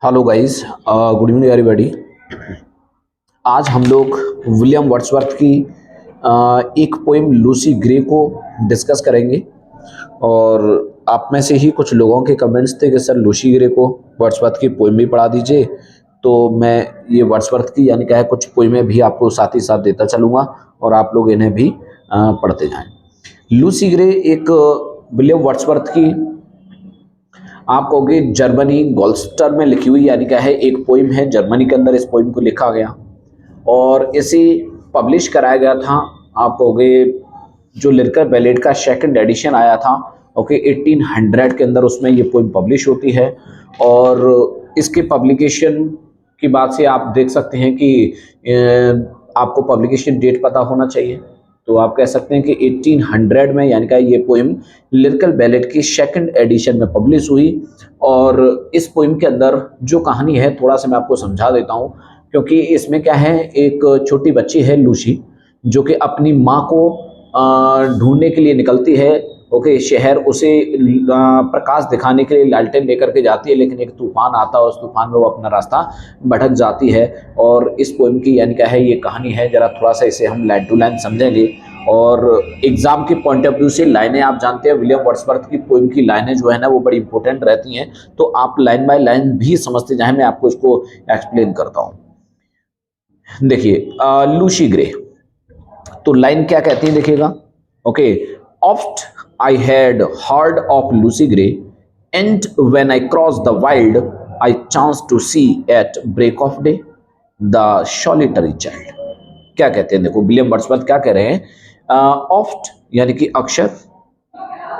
Hello guys, good evening everybody. आज हम लोग विलियम वर्ड्सवर्थ की एक पोइम लूसी ग्रे को डिस्कस करेंगे। और आप में से ही कुछ लोगों के कमेंट्स थे कि सर लूसी ग्रे को वर्ड्सवर्थ की पोइम भी पढ़ा दीजिए, तो मैं ये वर्ड्सवर्थ की यानी क्या है कुछ पोइमें भी आपको साथ ही साथ देता चलूँगा और आप लोग इन्हें भी पढ़ते जाएं। लूसी ग्रे एक विलियम वर्ड्सवर्थ की, आप कहोगे जर्मनी गोल्स्टर में लिखी हुई यानी क्या है एक पोइम है। जर्मनी के अंदर इस पोइम को लिखा गया और इसे पब्लिश कराया गया था। आप कहोगे जो लिरिकल बैलेड का सेकंड एडिशन आया था, ओके, 1800 के अंदर उसमें ये पोइम पब्लिश होती है। और इसके पब्लिकेशन की बात से आप देख सकते हैं कि आपको पब्लिकेशन डेट पता होना चाहिए। तो आप कह सकते हैं कि 1800 में यानी कि ये पोइम लिरिकल बैलेड की सेकंड एडिशन में पब्लिश हुई। और इस पोइम के अंदर जो कहानी है थोड़ा सा मैं आपको समझा देता हूँ, क्योंकि इसमें क्या है, एक छोटी बच्ची है लूसी जो कि अपनी माँ को ढूंढने के लिए निकलती है, ओके, शहर। उसे प्रकाश दिखाने के लिए लालटेन लेकर के जाती है, लेकिन एक तूफान आता है, उस तूफान में वो अपना रास्ता भटक जाती है। और इस पोइम की यानी क्या है ये कहानी है, जरा थोड़ा सा इसे हम लाइन टू लाइन समझेंगे। और एग्जाम के पॉइंट ऑफ व्यू से लाइनें आप जानते हैं विलियम वर्ड्सवर्थ की पोइम की लाइनें जो है ना वो बड़ी इंपॉर्टेंट रहती हैं, तो आप लाइन बाय लाइन भी समझते जाएं। मैं आपको इसको एक्सप्लेन करता हूं। देखिए लूसी ग्रे, तो लाइन क्या कहती है देखिएगा, okay. Oft I had heard of Lucy Gray, and when I crossed the wild, I chanced to see at break of day the solitary child। क्या कहते हैं, देखो विलियम वर्ड्सवर्थ क्या कह रहे हैं। ऑफ्ट यानी कि अक्सर,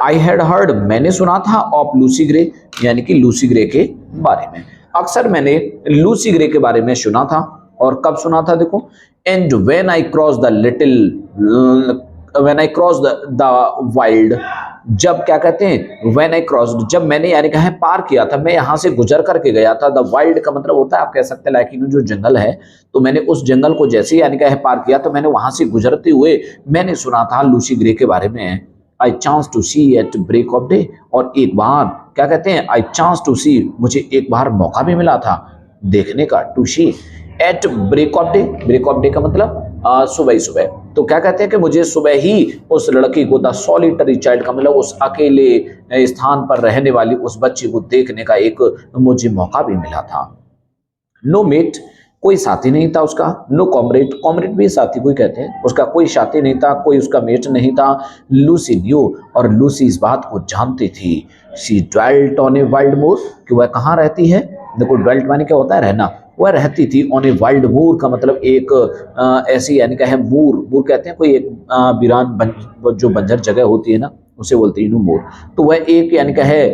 आई हैड हर्ड मैंने सुना था, ऑफ लूसी ग्रे यानी कि लूसी ग्रे के बारे में। अक्सर मैंने लूसी ग्रे के बारे में सुना था। और कब सुना था देखो, and when I cross the little, when I cross the wild, जब क्या कहते हैं, व्हेन आई क्रॉस, जब मैंने यानी कहा पार किया था, मैं यहाँ से गुजर करके गया था। द वाइल्ड का मतलब होता है, आप कह सकते हैं लाइक जो जंगल है, तो मैंने उस जंगल को जैसे यानी कहा पार किया, तो मैंने वहां से गुजरते हुए मैंने सुना था लूसी ग्रे के बारे में। I chance to see at break of day, और एक बार क्या कहते हैं, आई चांस टू सी, मुझे एक बार मौका भी मिला था देखने का, to see at break of day. Break of day का मतलब सुबह ही सुबह। तो क्या कहते हैं कि मुझे सुबह ही उस लड़की को, द सॉलिटरी चाइल्ड का मतलब उस अकेले स्थान पर रहने वाली उस बच्ची को देखने का एक मुझे मौका भी मिला था। नो मेट, कोई साथी नहीं था उसका। नो कॉमरेड, कॉमरेड भी साथी कोई कहते हैं, उसका कोई साथी नहीं था, कोई उसका मेट नहीं था। लूसी न्यू, और लूसी इस बात को जानती थी। She dwelt on a wild moor, कि वह कहाँ रहती है, देखो ड्वेल्ट माने क्या होता है, रहना। वह रहती थी ऑन ए वाइल्ड मूर का मतलब एक ऐसी यानी क्या है, मूर, मूर कहते हैं कोई एक वीरान जो बंजर जगह होती है ना, उसे बोलते हैं मूर। तो वह एक यानी क्या है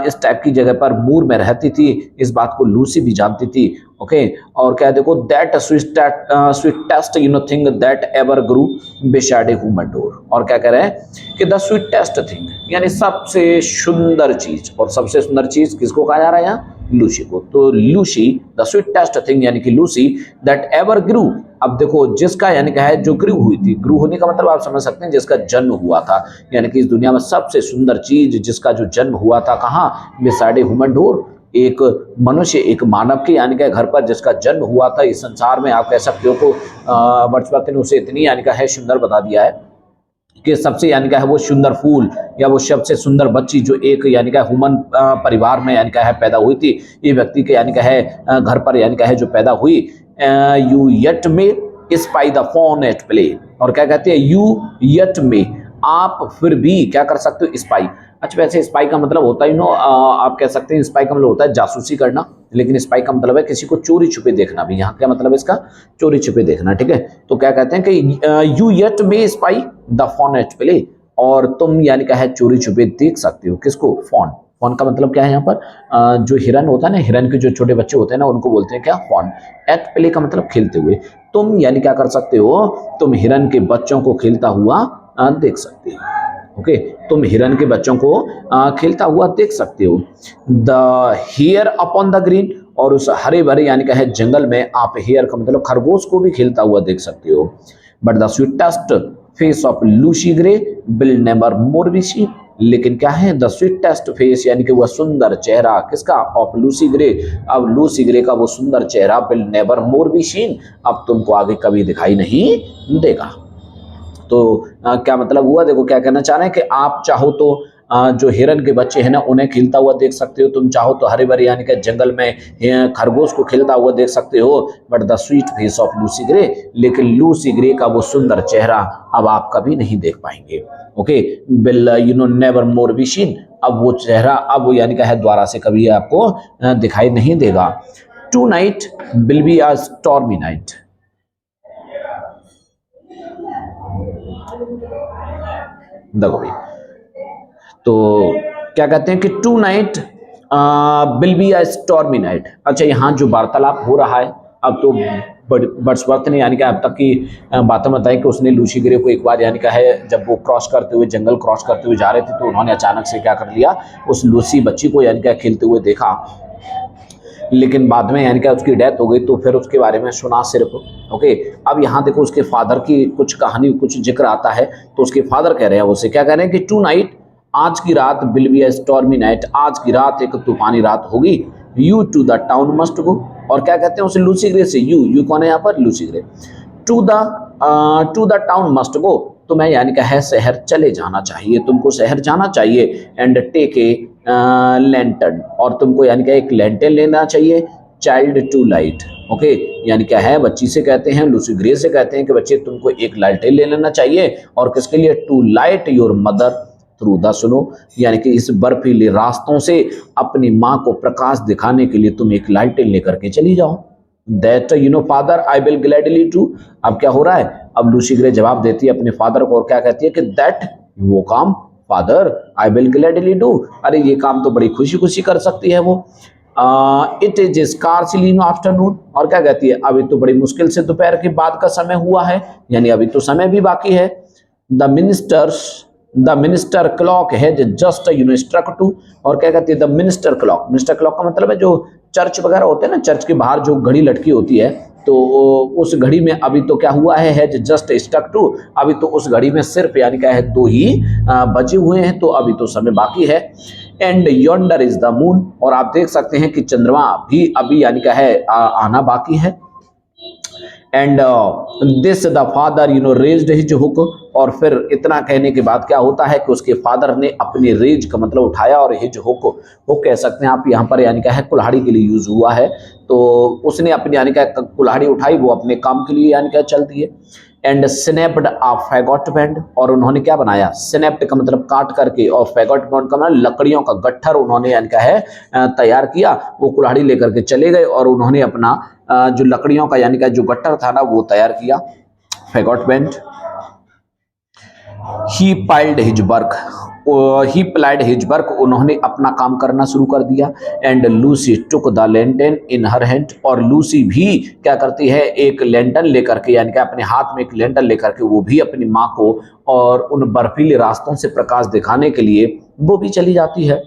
इस टाइप की जगह पर मूर में रहती थी। इस बात को लूसी भी जानती थी, ओके। और क्या देखो, that sweetest thing that ever grew beside a human door. और क्या कह रहे हैं कि द स्वीटेस्ट थिंग यानी सबसे सुंदर चीज, और सबसे सुंदर चीज किसको कहा जा रहा है यहाँ, लूसी को। तो लूसी द स्वीटेस्ट थिंग यानी कि लूसी दैट एवर ग्रू, अब देखो जिसका यानी क्या है जो ग्रू हुई थी, ग्रू होने का मतलब आप समझ सकते हैं जिसका जन्म हुआ था, यानी कि इस दुनिया में सबसे सुंदर चीज जिसका जो जन्म हुआ था, कहाँ, बिसाइड ए ह्यूमन डोर, एक मनुष्य, एक मानव के यानी कि घर पर जिसका जन्म हुआ था इस संसार में। आप कह सकते हो को वर्ड्सवर्थ ने उसे इतनी यानी का है सुंदर बता दिया है कि सबसे यानी क्या है वो सुंदर फूल या वो सबसे सुंदर बच्ची जो एक यानी क्या ह्यूमन परिवार में यानी क्या है पैदा हुई थी, ये व्यक्ति के यानी क्या है घर पर यानी क्या है जो पैदा हुई। You yet may spy the fawn at play, और क्या कहते हैं, यू यट में, आप फिर भी क्या कर सकते हो, स्पाई। अच्छा वैसे स्पाई का मतलब होता है आप कह सकते हैं स्पाई का मतलब होता है जासूसी करना, लेकिन स्पाई का मतलब है किसी को चोरी छुपे देखना भी। यहाँ क्या मतलब है इसका, चोरी छुपे देखना, ठीक है। तो क्या कहते हैं कि you yet may spy the fawn at play, और तुम यानी क्या है चोरी छुपे देख सकते हो किसको, फोन। फोन का मतलब क्या है यहाँ पर, जो हिरन होता है ना, हिरन के जो छोटे बच्चे होते हैं ना उनको बोलते हैं क्या, फोन। एट प्ले का मतलब खेलते हुए। तुम यानी क्या कर सकते हो, तुम हिरन के बच्चों को खेलता हुआ देख सकते हो, ओके। तुम हिरन के बच्चों को खेलता हुआ देख सकते हो। The here upon the green, और उस हरे भरे यानी क्या है जंगल में आप हियर का मतलब खरगोश को भी खेलता हुआ देख सकते हो। But the sweetest face of Lucy grey will never more be seen, लेकिन क्या है, द स्वीटेस्ट फेस यानी कि वह सुंदर चेहरा किसका, ऑफ लूसी ग्रे, अब लूसी ग्रे का वो सुंदर चेहरा will never more be seen, अब तुमको आगे कभी दिखाई नहीं देगा। तो क्या मतलब हुआ, देखो क्या कहना चाह रहे हैं कि आप चाहो तो जो हिरन के बच्चे हैं ना उन्हें खिलता हुआ देख सकते हो, तुम चाहो तो हरे भरे यानी कि जंगल में खरगोश को खिलता हुआ देख सकते हो, but the sweet face of Lucy grey, लेकिन लूसी ग्रे का वो सुंदर चेहरा अब आप कभी नहीं देख पाएंगे। Okay, will never more be seen, अब वो चेहरा अब वो यानी कि है द्वारा से कभी आपको दिखाई नहीं देगा। Tonight will be a stormy night, देखो भाई, तो क्या कहते हैं कि tonight will be a stormy night. अच्छा, यहाँ जो वार्तालाप हो रहा है, अब तो वर्ड्सवर्थ ने यानी कि अब तक की बातें बताई कि उसने लूसी ग्रे को एक बार यानी कि है जब वो क्रॉस करते हुए जंगल क्रॉस करते हुए जा रहे थे तो उन्होंने अचानक से क्या कर लिया, उस लूसी बच्ची को यानी कि खेलते हुए देखा, लेकिन बाद में यानी कि उसकी डेथ हो गई, तो फिर उसके बारे में सुना सिर्फ। ओके, अब यहाँ देखो उसके फादर की कुछ कहानी कुछ जिक्र आता है, तो उसके फादर कह रहे हैं, उसे क्या कह रहे हैं कि टू नाइट, आज की रात, will be a stormy night, आज की रात एक तूफानी रात होगी, you to the town must go, और क्या कहते हैं उसे लूसी ग्रे से, यू कौन है यहाँ पर, Lucy Gray, to the town must go, तुम्हें यानी कि है शहर चले जाना चाहिए, तुमको शहर जाना चाहिए, एंड टेक ए लैंटर्न, और तुमको यानी कि एक लैंटर्न लेना चाहिए, चाइल्ड टू लाइट। ओके, यानी क्या है, बच्ची से कहते हैं, लूसी ग्रे से कहते हैं कि बच्चे तुमको एक लालटेन ले लेना चाहिए, और किसके लिए, to light your mother through the snow, यानी कि इस बर्फीले रास्तों से अपनी माँ को प्रकाश दिखाने के लिए तुम एक लालटेन लेकर के चली जाओ। That father I will gladly do, अब क्या हो रहा है, अब लूसी ग्रे जवाब देती है अपने फादर को और क्या कहती है कि दैट, वो काम, father I will gladly do, अरे ये काम तो बड़ी खुशी खुशी कर सकती है वो। It is scarcely in afternoon, और क्या कहती है, अभी तो बड़ी मुश्किल से दोपहर के बाद का समय हुआ है, यानी अभी तो समय भी बाकी है। द मिनिस्टर क्लॉक है जस्ट स्ट्रक टू, और क्या कहती है, द मिनिस्टर क्लॉक का मतलब है जो चर्च वगैरह होते हैं ना, चर्च के बाहर जो घड़ी लटकी होती है, तो उस घड़ी में अभी तो क्या हुआ है जस्ट स्टक टू, अभी तो उस घड़ी में सिर्फ यानी क्या है 2 ही बचे हुए हैं, तो अभी तो समय बाकी है। And yonder is the moon, और आप देख सकते हैं कि चंद्रमा भी अभी यानी क्या है आना बाकी है। And this the father raised his hook, और फिर इतना कहने के बाद क्या होता है कि उसके फादर ने अपनी रेज का मतलब उठाया, और हिज हुक कह सकते हैं आप यहाँ पर यानी क्या है कुल्हाड़ी के लिए यूज हुआ है, तो उसने अपनी यानी क्या कुल्हाड़ी उठाई, वो अपने काम के लिए यानी क्या चलती है। एंड स्नैप्ड आ फैगॉट बैंड, और उन्होंने क्या बनाया, स्नैप्ड का मतलब काट करके, और फैगॉट बैंड का मतलब लकड़ियों का गट्ठर उन्होंने यानी क्या है तैयार किया, वो कुल्हाड़ी लेकर के चले गए और उन्होंने अपना जो लकड़ियों का यानी कि जो गट्ठर था ना वो तैयार किया, फैगॉट बैंड। ही पाइल्ड हिज वर्क, उन्होंने अपना काम करना शुरू कर दिया। And Lucy took the lantern in her hand, और लूसी भी क्या करती है, एक लैंटर्न लेकर के यानी कि अपने हाथ में एक लैंटर्न लेकर के वो भी अपनी माँ को और उन बर्फीले रास्तों से प्रकाश दिखाने के लिए वो भी चली जाती है।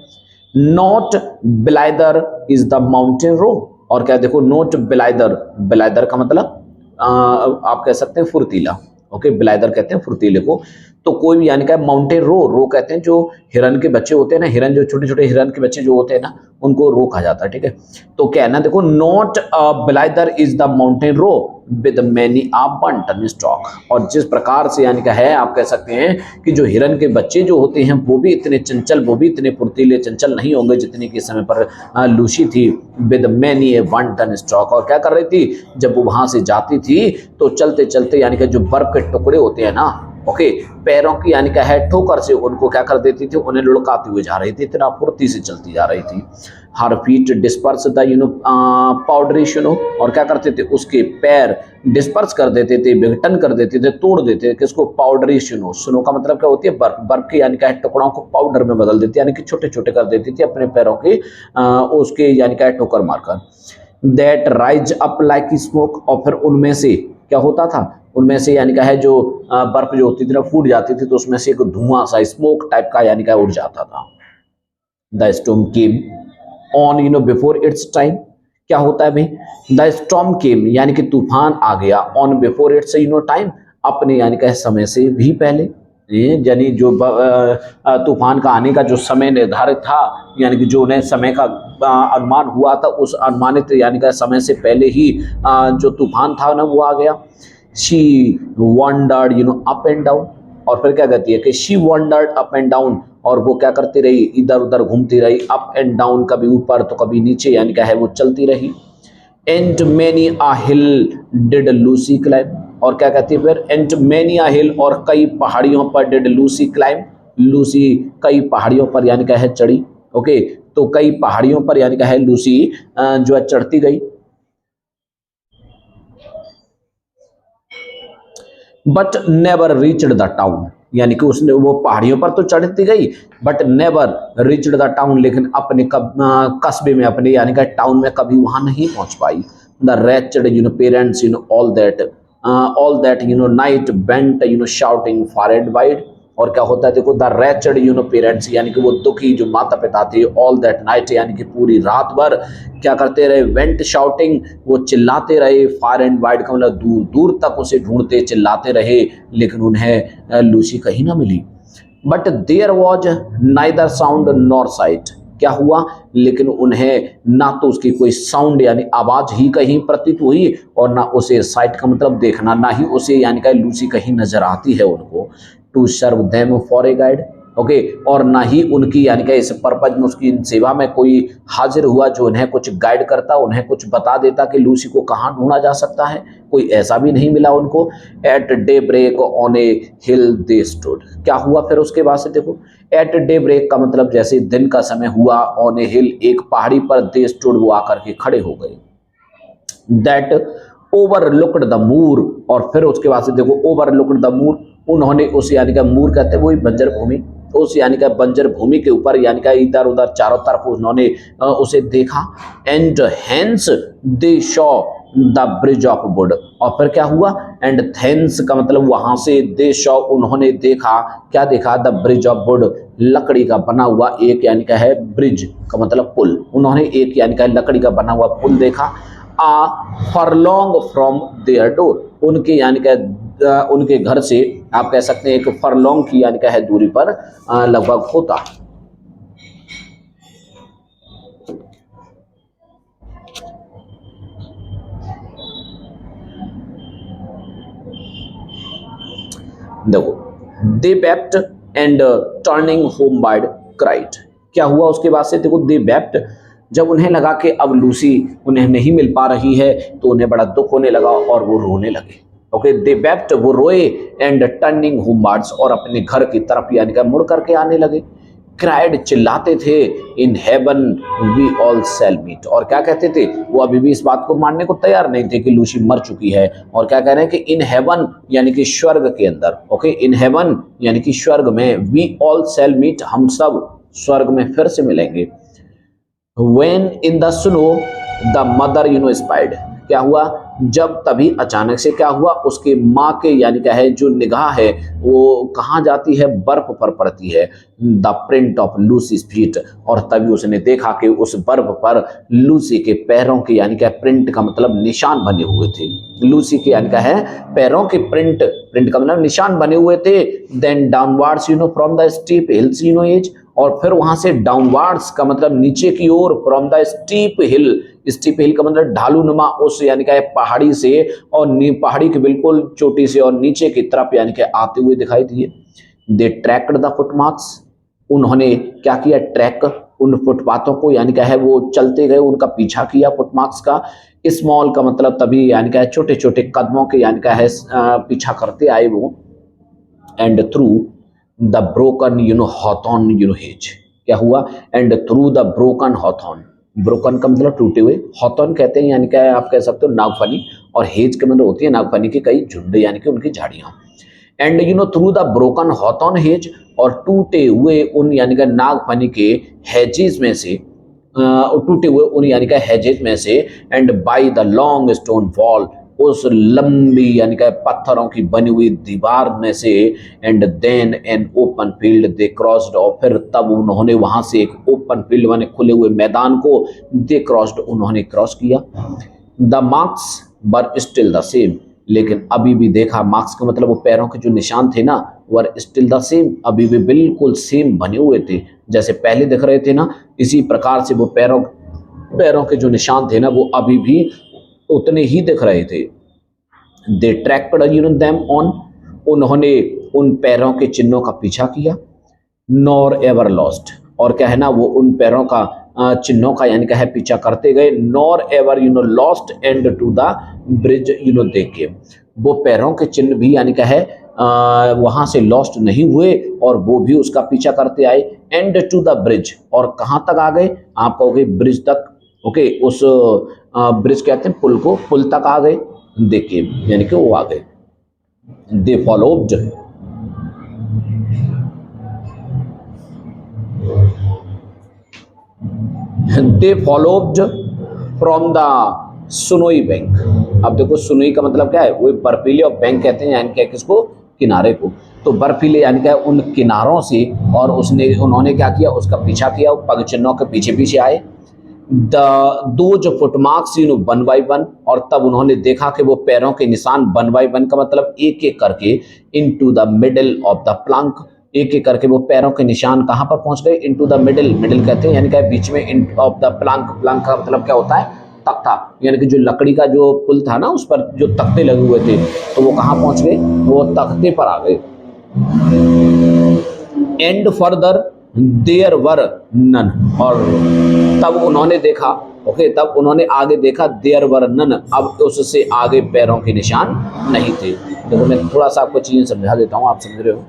Not blither is the mountain रो, और क्या देखो, नोट ब्लाइदर का मतलब आप कह सकते हैं फुर्तीला। ओके, ब्लाइदर कहते हैं फुर्तीले को, तो कोई भी यानी कि माउंटेन रो कहते हैं जो हिरन के बच्चे होते हैं ना, हिरन जो छोटे छोटे हिरन के बच्चे जो होते हैं ना उनको रो कहा जाता है, ठीक है। तो क्या है ना, देखो, not blither is the mountain roe with many a wanton stroke, और जिस प्रकार से यानी क्या है आप कह सकते हैं कि जो हिरन के बच्चे जो होते हैं वो भी इतने चंचल, वो भी इतने फुर्तीले चंचल नहीं होंगे जितने के समय पर लूसी थी, विद मैनी ए बंटन स्टॉक, और क्या कर रही थी, जब वो वहां से जाती थी तो चलते चलते यानी कि जो बर्फ के टुकड़े होते हैं ना, ओके, पैरों की यानी क्या है ठोकर से उनको क्या कर देती थी, उन्हें लुढ़काते हुए जा रही थी, इतना फुर्ती से चलती जा रही थी। Her feet disperse the powdery snow, और क्या करते थे, उसके पैर डिस्पर्स कर देते थे, विघटन कर देते थे, तोड़ देते थे, किसको, पाउडरी स्नो का मतलब क्या होती है, बर्फ के यानी क्या है टुकड़ों को पाउडर में बदल देती, यानी कि छोटे छोटे कर देती थी अपने पैरों के उसके यानी क्या ठोकर मारकर। That rise up like smoke, और फिर उनमें से क्या होता था, उनमें से यानी क्या है जो बर्फ जो होती थी ना फूट जाती थी, तो उसमें से एक धुआं सा स्मोक टाइप का यानी क्या उड़ जाता था। The storm came on before it's time, क्या होता है भाई, द स्टॉर्म केम यानी कि तूफान आ गया, ऑन बिफोर इट्स टाइम, अपने यानी क्या समय से भी पहले, यानी जो तूफान का आने का जो समय निर्धारित था, यानी कि जो उन्हें समय का अनुमान हुआ था, उस अनुमानित यानी कि समय से पहले ही जो तूफान था ना वो आ गया। She wandered up and down, और फिर क्या कहती है कि she wandered up and down, और वो क्या करती रही, इधर उधर घूमती रही, अप एंड डाउन, कभी ऊपर तो कभी नीचे, यानी क्या है वो चलती रही। And many a hill did Lucy climb, और क्या कहती है फिर, एंड मैनी आ हिल, और कई पहाड़ियों पर डिड लूसी क्लाइम, लूसी कई पहाड़ियों पर यानी क्या है चढ़ी। ओके, तो कई पहाड़ियों पर यानी क्या है लूसी जो है चढ़ती गई। But never reached the town, यानी कि उसने वो पहाड़ियों पर तो चढ़ती गई, but never reached the town, लेकिन अपने कस्बे में, अपने यानी कि टाउन में कभी वहां नहीं पहुंच पाई। The wretched parents all that night went shouting far and wide, और क्या होता है देखो, द रेचड पेरेंट्स, यानी कि वो दुखी जो माता पिता थे, ऑल दैट नाइट यानी कि पूरी रात भर क्या करते रहे, वेंट शाउटिंग, वो चिल्लाते रहे, फार एंड वाइड का मतलब दूर दूर तक उसे ढूंढते चिल्लाते रहे, लेकिन उन्हें लूसी कहीं ना मिली। But there was neither sound nor sight, क्या हुआ, लेकिन उन्हें ना तो उसकी कोई साउंड यानी आवाज ही कहीं प्रतीत हुई, और ना उसे साइट का मतलब देखना, ना ही उसे यानी कि लूसी कहीं नजर आती है उनको, to serve them for a guide. Okay, और ना ही उनकी यानी कि इस पर्पज में, उसकी सेवा में कोई हाजिर हुआ जो उन्हें कुछ गाइड करता, उन्हें कुछ बता देता कि लूसी को कहाँ ढूंढा जा सकता है, कोई ऐसा भी नहीं मिला उनको। At daybreak on a hill they stood, क्या हुआ फिर उसके बाद से देखो, एट डे ब्रेक का मतलब जैसे दिन का समय हुआ, ऑन ए हिल एक पहाड़ी पर, दे स्टूड वो आकर के खड़े हो गए। दैट ओवरलुक्ड द मूर, और फिर उसके बाद से देखो ओवरलुक्ड द मूर, उन्होंने उस यानी कि मूर कहते हैं वही बंजर भूमि, उस यानी कि बंजर भूमि के ऊपर यानी कि इधर उधर चारों तरफ उन्होंने उसे देखा। And hence they Shaw the bridge of would, और फिर क्या हुआ, एंड थेंस का मतलब वहां से, दे शॉ उन्होंने देखा, क्या देखा, द ब्रिज ऑफ वुड लकड़ी का बना हुआ एक यानी कि है ब्रिज का मतलब पुल, उन्होंने एक यानी कि लकड़ी का बना हुआ पुल देखा। आ फरलॉन्ग फ्रॉम देयर डोर, उनके यानी कि उनके घर से आप कह सकते हैं एक फरलॉन्ग की यानी कि है दूरी पर लगभग होता। देखो, they wept and turning homeward cried, क्या हुआ उसके बाद से देखो, दे वेप्ट, जब उन्हें लगा कि अब लूसी उन्हें नहीं मिल पा रही है तो उन्हें बड़ा दुख होने लगा और वो रोने लगे। ओके, दे वेप्ट, वो रोए, एंड टर्निंग होमवर्ड्स, और अपने घर की तरफ यानी कि मुड़ करके आने लगे। क्राइड, चिल्लाते थे, in heaven we all shall meet, और क्या कहते थे, वो अभी भी इस बात को मानने को तैयार नहीं थे कि लूसी मर चुकी है, और क्या कह रहे हैं कि इन हेवन यानी कि स्वर्ग के अंदर, ओके, इन हेवन यानी कि स्वर्ग में, वी ऑल शैल मीट, हम सब स्वर्ग में फिर से मिलेंगे। When in the snow the mother spied, क्या हुआ, जब तभी अचानक से क्या हुआ, उसके माँ के यानी क्या है जो निगाह है वो कहाँ जाती है, बर्फ पर पड़ती है। द प्रिंट ऑफ लूसीज फीट, और तभी उसने देखा कि उस बर्फ पर लूसी के पैरों के यानी क्या प्रिंट का मतलब निशान बने हुए थे, लूसी के यानी क्या है पैरों के प्रिंट का मतलब निशान बने हुए थे। Then downwards from the steep hill's edge, और फिर वहां से डाउनवर्ड्स का मतलब नीचे की ओर, फ्रॉम द स्टीप हिल का मतलब ढालू नुमा उस यानी कि पहाड़ी से, और पहाड़ी के बिल्कुल चोटी से और नीचे की तरफ यानी कि आते हुए दिखाई दिए। दे ट्रैक्ड द फुटमार्क्स, उन्होंने क्या किया, ट्रैक, उन फुटपाथों को यानी क्या है वो चलते गए, उनका पीछा किया फुटमार्क्स का। स्मॉल का मतलब तभी यानी क्या है छोटे छोटे कदमों के यानी क्या है पीछा करते आए वो। And through the broken Hawthorne hedge, क्या हुआ, and through the broken Hawthorne, broken का मतलब टूटे हुए, हॉथॉर्न कहते हैं यानी क्या है आप कह सकते हो नागफनी, और हेज का मतलब होती है नागफनी की कई झुंड यानी कि उनकी झाड़ियां। And through the broken Hawthorne hedge, और टूटे हुए उन यानी कि नागफनी के हेजेस में से, टूटे हुए उन यानी कि हेजेस में से। And by the long stone wall, उस लंबी यानी कि पत्थरों की बनी हुई दीवार में से। And then an open field they crossed, और फिर तब उन्होंने वहां से एक ओपन फील्ड माने खुले हुए मैदान को दे क्रॉस्ड, उन्होंने क्रॉस किया। The marks were still the same, लेकिन अभी भी देखा मार्क्स का मतलब वो पैरों के जो निशान थे ना वर स्टिल द सेम, अभी भी बिल्कुल सेम बने हुए थे जैसे पहले दिख रहे थे ना, इसी प्रकार से वो पैरों पैरों के जो निशान थे ना वो अभी भी उतने ही दिख रहे थे। दे ट्रैक्ड देम ऑन, उन्होंने उन पैरों के चिन्हों का पीछा किया। नॉर एवर लॉस्ट, और क्या है ना वो उन पैरों का चिन्हों का यानी क्या है पीछा करते गए। Nor ever lost and to the bridge they came, वो पैरों के चिन्ह भी यानी क्या है वहां से लॉस्ट नहीं हुए और वो भी उसका पीछा करते आए। एंड टू द ब्रिज, और कहां तक आ गए आप कहोगे ब्रिज तक, ओके उस ब्रिज कहते हैं पुल को, पुल तक आ गए। दे केम यानी कि वो आ गए। They followed, they followed from the snowy bank. अब देखो सुनोई का मतलब क्या है, वो बर्फीले और बैंक कहते हैं यानी क्या किसको, किनारे को। तो बर्फीले यानी क्या उन किनारों से, और उन्होंने क्या किया उसका पीछा किया, पग चिन्हों के पीछे पीछे आए। Those footmarks one by one, और तब उन्होंने देखा कि वो पैरों के निशान वन बाई वन का मतलब एक एक करके into the middle of the Planck, एक एक करके वो पैरों के निशान कहां पर पहुंच गए, इनटू द मिडल, मिडल कहते हैं यानी क्या बीच में, इन ऑफ द प्लंक, प्लंक का मतलब क्या होता है तख्ता, यानी कि जो लकड़ी का जो पुल था ना उस पर जो तख्ते लगे हुए थे, तो वो कहां पहुंच गए, वो तख्ते पर आ गए। And further there were none, और तब उन्होंने देखा, ओके तब उन्होंने आगे देखा, देयर वर नन, अब उससे आगे पैरों के निशान नहीं थे। देखो मैं थोड़ा सा आपको चीजें समझा देता हूँ, आप समझ रहे हो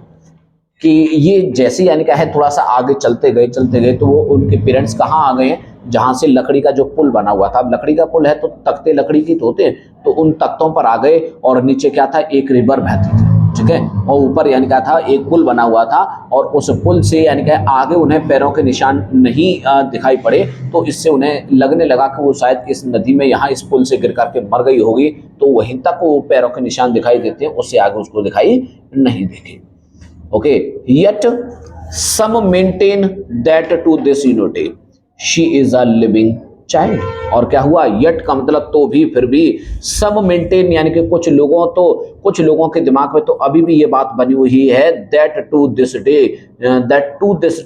कि ये जैसे यानी क्या है थोड़ा सा आगे चलते गए तो वो उनके पेरेंट्स कहाँ आ गए हैं, जहां से लकड़ी का जो पुल बना हुआ था। अब लकड़ी का पुल है तो तख्ते लकड़ी की तो होते हैं, तो उन तख्तों पर आ गए, और नीचे क्या था एक रिवर बहती थी, ठीक है, और ऊपर यानी क्या था एक पुल बना हुआ था, और उस पुल से यानी क्या आगे उन्हें पैरों के निशान नहीं दिखाई पड़े, तो इससे उन्हें लगने लगा कि वो शायद इस नदी में यहाँ इस पुल से गिर करके मर गई होगी, तो वहीं तक वो पैरों के निशान दिखाई देते हैं, उससे आगे उसको दिखाई नहीं देते। Okay, yet some maintain that to this day she is a living child, और क्या हुआ yet का मतलब तो भी, फिर भी, some maintain यानी कि कुछ लोगों के दिमाग में तो अभी भी ये बात बनी हुई है that to this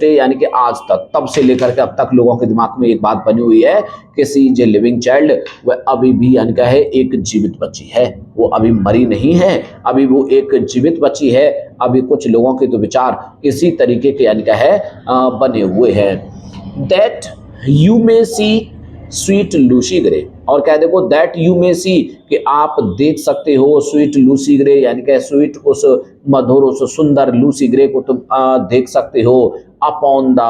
day यानी कि आज तक, तब से लेकर के अब तक लोगों के दिमाग में एक बात बनी हुई है कि she is a living child, वह अभी भी यानी क्या है एक जीवित बच्ची है, वो अभी मरी नहीं है, अभी वो एक जीवित बच्ची है। अभी कुछ लोगों के तो विचार इसी तरीके के यानी क्या है बने हुए हैं। That you may see sweet Lucy Gray, और क्या देखो दैट यू मे सी कि आप देख सकते हो, स्वीट लूसी ग्रे यानी क्या स्वीट उस मधुर उस सुंदर लूसी ग्रे को तुम देख सकते हो। अपॉन द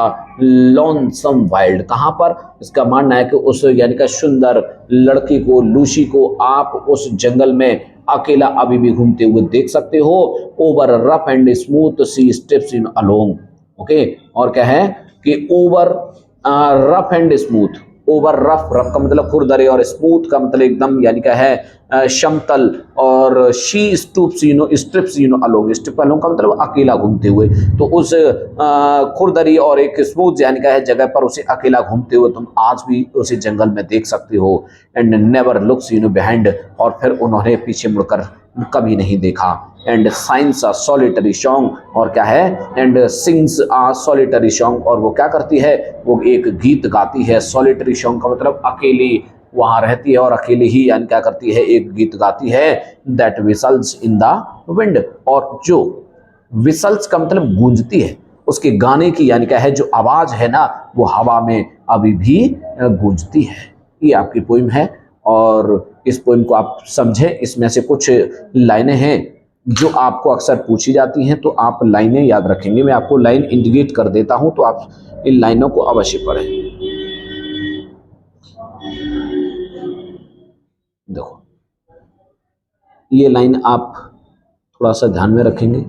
लॉन्सम वाइल्ड, कहाँ पर, इसका मानना है कि उस यानी कि सुंदर लड़की को, लूसी को आप उस जंगल में अकेला अभी भी घूमते हुए देख सकते हो। Over rough and smooth she steps in along, okay, और क्या है कि over rough and smooth, over rough, rough का मतलब खुरदरे, और स्मूथ का मतलब एकदम यानी क्या है समतल, और she stoops strips along, strip along का मतलब अकेला घूमते हुए, तो उस खुरदरी और एक स्मूथ यानी क्या है जगह पर उसे अकेला घूमते हुए तुम आज भी उसे जंगल में देख सकते हो। एंड नेवर लुक्स बिहाइंड, और फिर उन्होंने पीछे मुड़कर कभी नहीं देखा। And science a solitary song, और क्या है, and sings a solitary song, और वो क्या करती है, वो एक गीत गाती है। सॉलिटरी सॉन्ग का मतलब अकेली वहां रहती है और अकेली ही यानी क्या करती है, एक गीत गाती है। That whistles in the wind, और जो विसल्स का मतलब गूंजती है, उसके गाने की यानी क्या है जो आवाज है ना वो हवा में अभी भी गूंजती है। ये आपकी पोइम है, और इस पोइम को आप समझें। इसमें से कुछ लाइनें हैं जो आपको अक्सर पूछी जाती हैं, तो आप लाइनें याद रखेंगे। मैं आपको लाइन इंडिकेट कर देता हूं, तो आप इन लाइनों को अवश्य पढ़ें। देखो ये लाइन आप थोड़ा सा ध्यान में रखेंगे।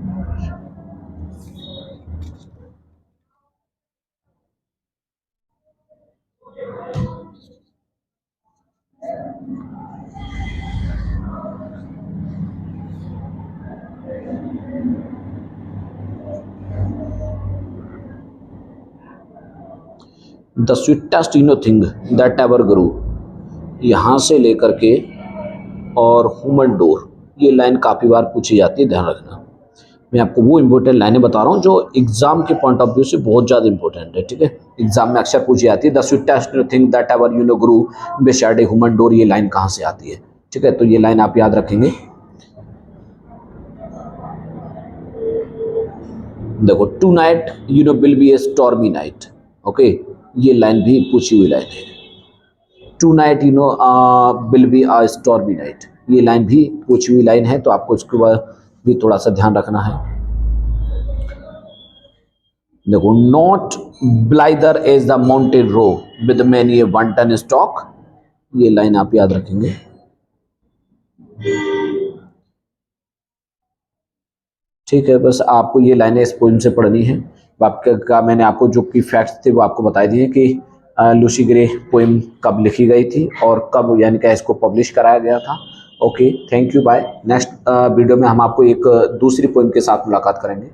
The sweetest thing that ever grew, यहाँ से लेकर के और ह्यूमन डोर, ये लाइन काफ़ी बार पूछी जाती है, ध्यान रखना। मैं आपको वो इंपॉर्टेंट लाइनें बता रहा हूँ जो एग्जाम के पॉइंट ऑफ व्यू से बहुत ज़्यादा इंपॉर्टेंट है, ठीक है। एग्जाम में अक्सर पूछी जाती है, the sweetest thing that ever you know grew beside a human door, ये लाइन कहाँ से आती है, ठीक है। तो ये लाइन आप याद रखेंगे। देखो, tonight you know will be a stormy night, okay, ये लाइन भी पूछी हुई लाइन है। Tonight you know will be a stormy night, ये लाइन भी पूछी हुई लाइन है, तो आपको इसके बाद भी थोड़ा सा ध्यान रखना है। देखो, not blither is the mountain roe with many a wanton stroke, ये लाइन आप याद रखेंगे। ठीक है, बस आपको ये लाइनें इस पोइम से पढ़नी है। आपका मैंने आपको जो की फैक्ट्स थे वो आपको बता दिए कि लूसी ग्रे पोइम कब लिखी गई थी और कब यानी कि इसको पब्लिश कराया गया था। Okay, thank you, bye. Next video में हम आपको एक दूसरी पोइम के साथ मुलाकात करेंगे।